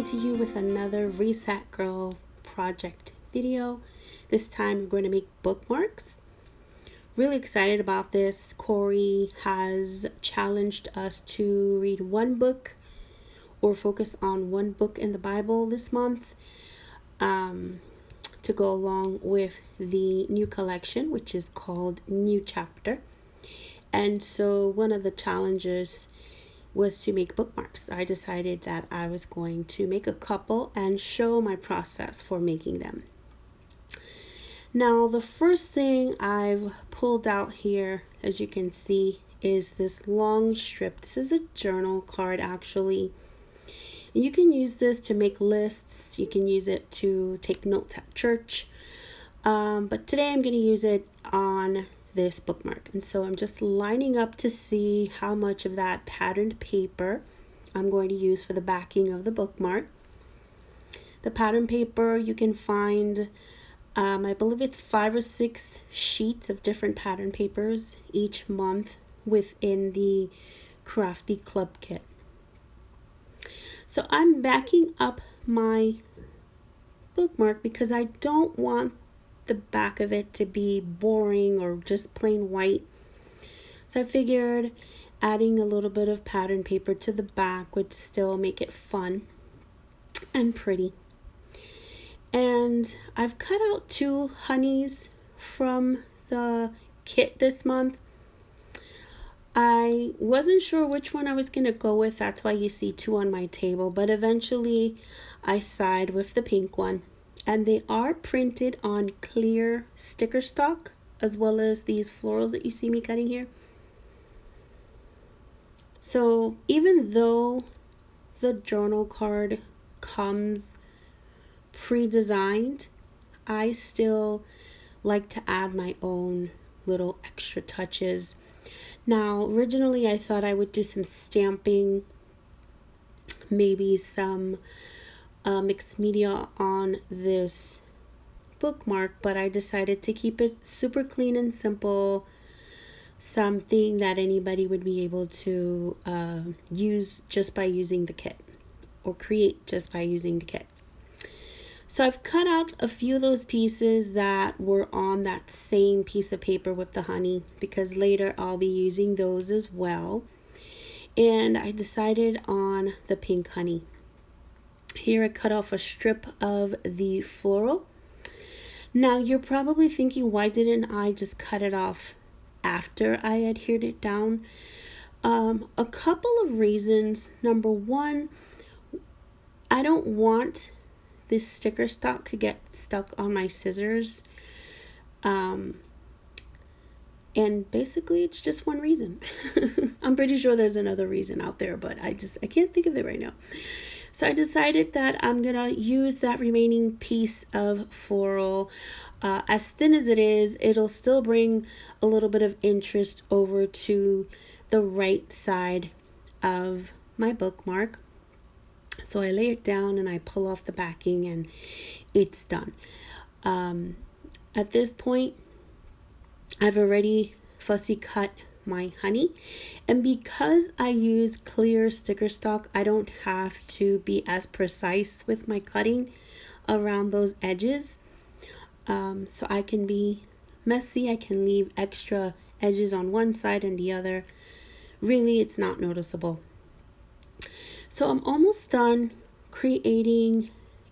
to you with another Reset Girl project video. This time we're going to make bookmarks. Really excited about this. Corey has challenged us to read one book or focus on one book in the Bible this month to go along with the new collection, which is called New Chapter. And so one of the challenges was to make bookmarks. I decided that I was going to make a couple and show my process for making them. Now, the first thing I've pulled out here, as you can see, is this long strip. This is a journal card, actually. And you can use this to make lists. You can use it to take notes at church. But today I'm going to use it on this bookmark. And so I'm just lining up to see how much of that patterned paper I'm going to use for the backing of the bookmark. The pattern paper you can find, I believe it's 5 or 6 sheets of different pattern papers each month within the Crafty Club kit. So I'm backing up my bookmark because I don't want the back of it to be boring or just plain white. So I figured adding a little bit of pattern paper to the back would still make it fun and pretty. And I've cut out 2 honeys from the kit this month. I wasn't sure which one I was going to go with. That's why you see 2 on my table. But eventually I sided with the pink one. And they are printed on clear sticker stock, as well as these florals that you see me cutting here. So even though the journal card comes pre-designed, I still like to add my own little extra touches. Now, originally I thought I would do some stamping, maybe some mixed media on this bookmark, but I decided to keep it super clean and simple, something that anybody would be able to use just by using the kit, or create just by using the kit. So I've cut out a few of those pieces that were on that same piece of paper with the honey, because later I'll be using those as well. And I decided on the pink honey. Here I cut off a strip of the floral. Now you're probably thinking, why didn't I just cut it off after I adhered it down? A couple of reasons. Number one, I don't want this sticker stock to get stuck on my scissors. And basically it's just one reason. I'm pretty sure there's another reason out there, but I can't think of it right now. So I decided that I'm gonna use that remaining piece of floral. As thin as it is, it'll still bring a little bit of interest over to the right side of my bookmark. So I lay it down and I pull off the backing and it's done. At this point, I've already fussy cut my honey, and because I use clear sticker stock, I don't have to be as precise with my cutting around those edges. So I can be messy. I can leave extra edges on one side and the other. Really, it's not noticeable. So I'm almost done creating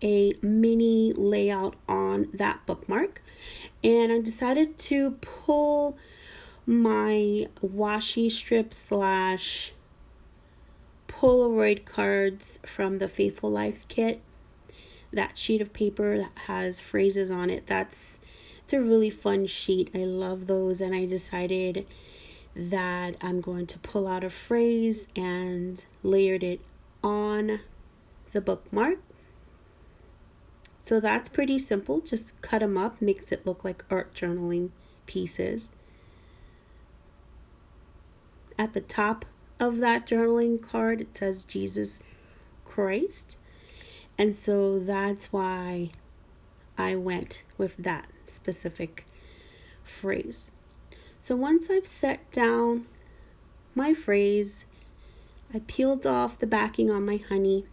a mini layout on that bookmark, and I decided to pull my washi strip / Polaroid cards from the Faithful Life kit. That sheet of paper that has phrases on it, it's a really fun sheet. I love those, and I decided that I'm going to pull out a phrase and layered it on the bookmark. So that's pretty simple. Just cut them up, makes it look like art journaling pieces. At the top of that journaling card, it says Jesus Christ. And so that's why I went with that specific phrase. So once I've set down my phrase, I peeled off the backing on my honey.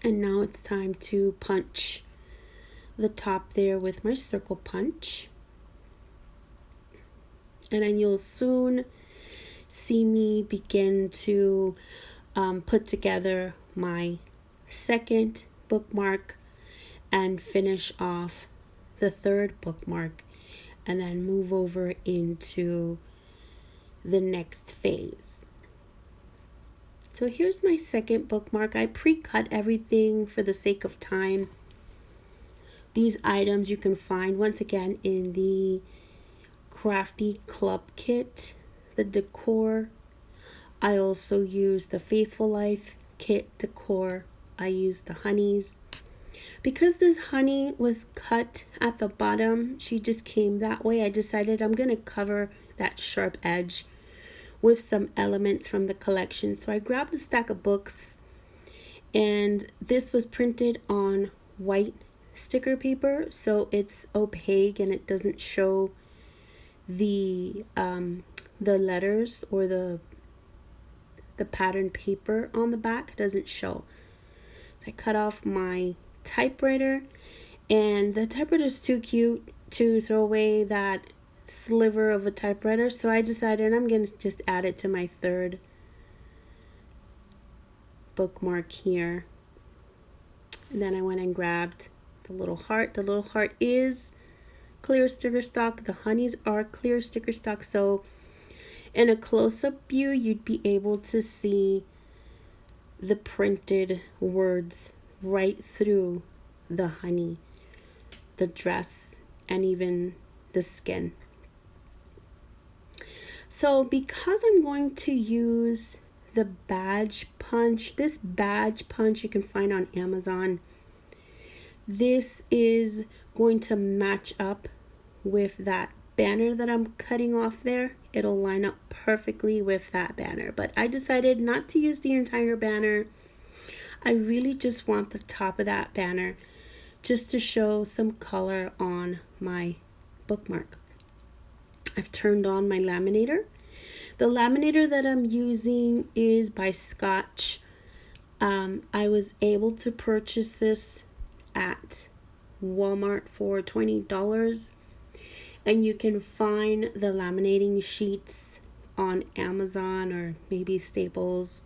And now it's time to punch the top there with my circle punch. And then you'll soon see me begin to put together my second bookmark and finish off the third bookmark, and then move over into the next phase. So here's my second bookmark. I pre-cut everything for the sake of time. These items you can find once again in the Crafty Club kit, the decor. I also use the Faithful Life kit decor. I use the honeys. Because this honey was cut at the bottom, she just came that way, I decided I'm going to cover that sharp edge with some elements from the collection. So I grabbed a stack of books, and this was printed on white sticker paper, so it's opaque and it doesn't show the letters or the pattern paper on the back. It doesn't show. So I cut off my typewriter, and the typewriter is too cute to throw away that sliver of a typewriter, so I decided I'm going to just add it to my third bookmark here. And then I went and grabbed the little heart. The little heart is clear sticker stock. The honeys are clear sticker stock, so in a close-up view you'd be able to see the printed words right through the honey, the dress, and even the skin. So because I'm going to use the badge punch, this badge punch you can find on Amazon, this is going to match up with that banner that I'm cutting off there. It'll line up perfectly with that banner, but I decided not to use the entire banner. I really just want the top of that banner just to show some color on my bookmark. I've turned on my laminator. The laminator that I'm using is by Scotch. I was able to purchase this at Walmart for $20, and you can find the laminating sheets on Amazon or maybe Staples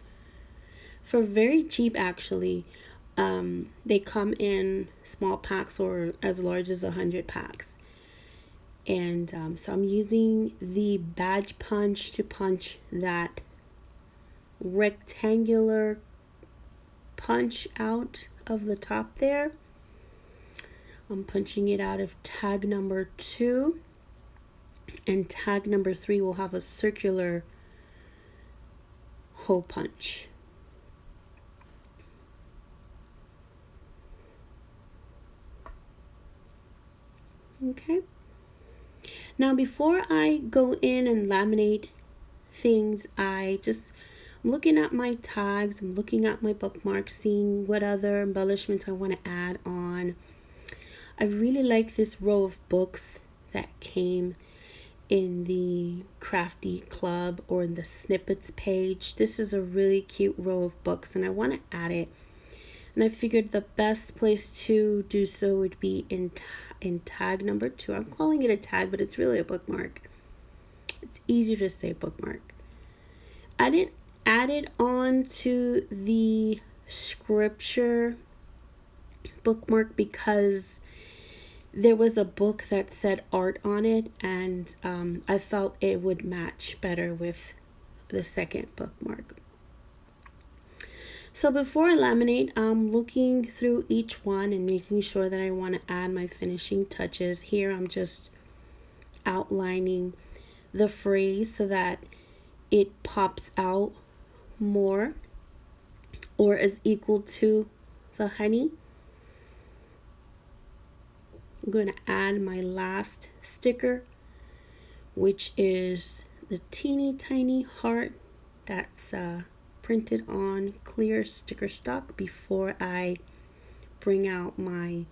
for very cheap actually. They come in small packs or as large as 100 packs. And so I'm using the badge punch to punch that rectangular punch out of the top there. I'm punching it out of tag number 2, and tag number 3 will have a circular hole punch. Okay. Now before I go in and laminate things, I'm looking at my tags, I'm looking at my bookmarks, seeing what other embellishments I want to add on. I really like this row of books that came in the Crafty Club or in the snippets page. This is a really cute row of books and I want to add it. And I figured the best place to do so would be in tag number 2. I'm calling it a tag, but it's really a bookmark. It's easier to say bookmark. I didn't add it on to the scripture bookmark because there was a book that said art on it, and I felt it would match better with the second bookmark. So before I laminate, I'm looking through each one and making sure that I want to add my finishing touches. Here I'm just outlining the phrase so that it pops out more or is equal to the honey. I'm going to add my last sticker, which is the teeny tiny heart that's printed on clear sticker stock before I bring out my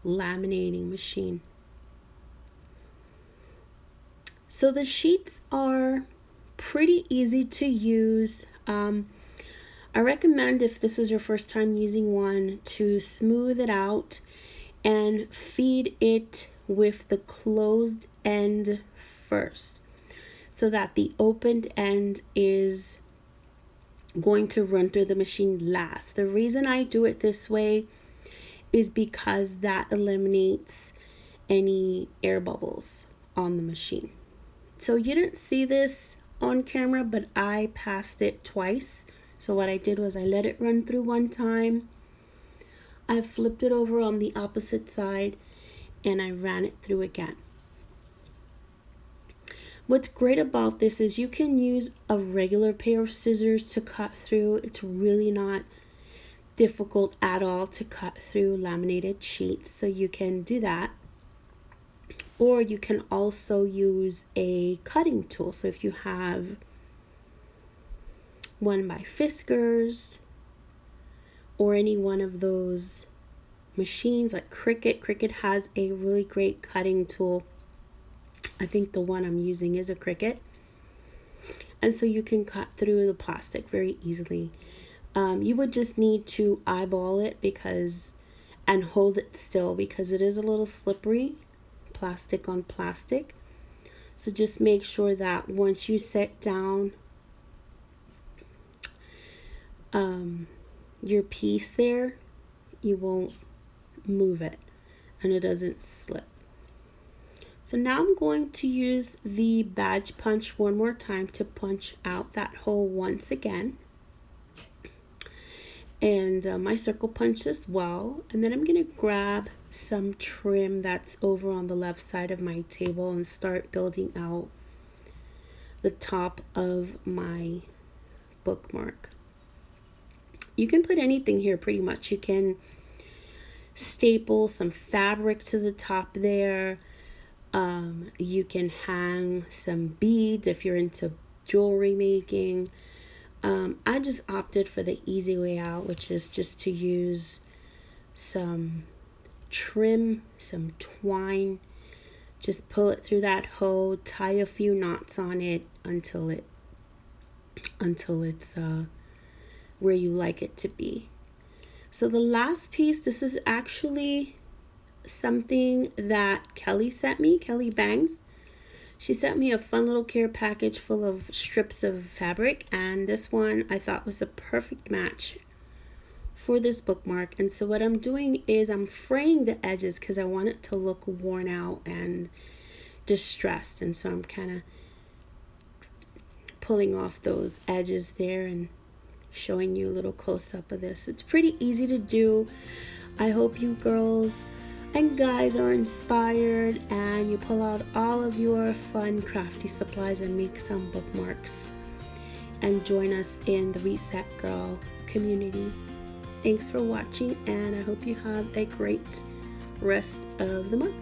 laminating machine. So the sheets are pretty easy to use. I I recommend, if this is your first time using one, to smooth it out and feed it with the closed end first, so that the opened end is going to run through the machine last. The reason I do it this way is because that eliminates any air bubbles on the machine. So you didn't see this on camera, but I passed it twice. So what I did was I let it run through one time, I flipped it over on the opposite side, and I ran it through again. What's great about this is you can use a regular pair of scissors to cut through. It's really not difficult at all to cut through laminated sheets, so you can do that. Or you can also use a cutting tool. So if you have one by Fiskars or any one of those machines like Cricut has a really great cutting tool. I think the one I'm using is a Cricut. And so you can cut through the plastic very easily. You would just need to eyeball it and hold it still, because it is a little slippery, plastic on plastic. So just make sure that once you set down your piece there, you won't move it and it doesn't slip. So now I'm going to use the badge punch one more time to punch out that hole once again. And my circle punch as well. And then I'm going to grab some trim that's over on the left side of my table and start building out the top of my bookmark. You can put anything here pretty much. You can staple some fabric to the top there. You can hang some beads if you're into jewelry making. I just opted for the easy way out, which is just to use some trim, some twine. Just pull it through that hole, tie a few knots on it until it's where you like it to be. So the last piece, this is actually something that Kelly sent me, Kelly Bangs. She sent me a fun little care package full of strips of fabric, and this one I thought was a perfect match for this bookmark. And so what I'm doing is I'm fraying the edges because I want it to look worn out and distressed, and so I'm kind of pulling off those edges there and showing you a little close-up of this. It's pretty easy to do. I hope you girls and guys are inspired and you pull out all of your fun crafty supplies and make some bookmarks and join us in the Reset Girl community. Thanks for watching, and I hope you have a great rest of the month.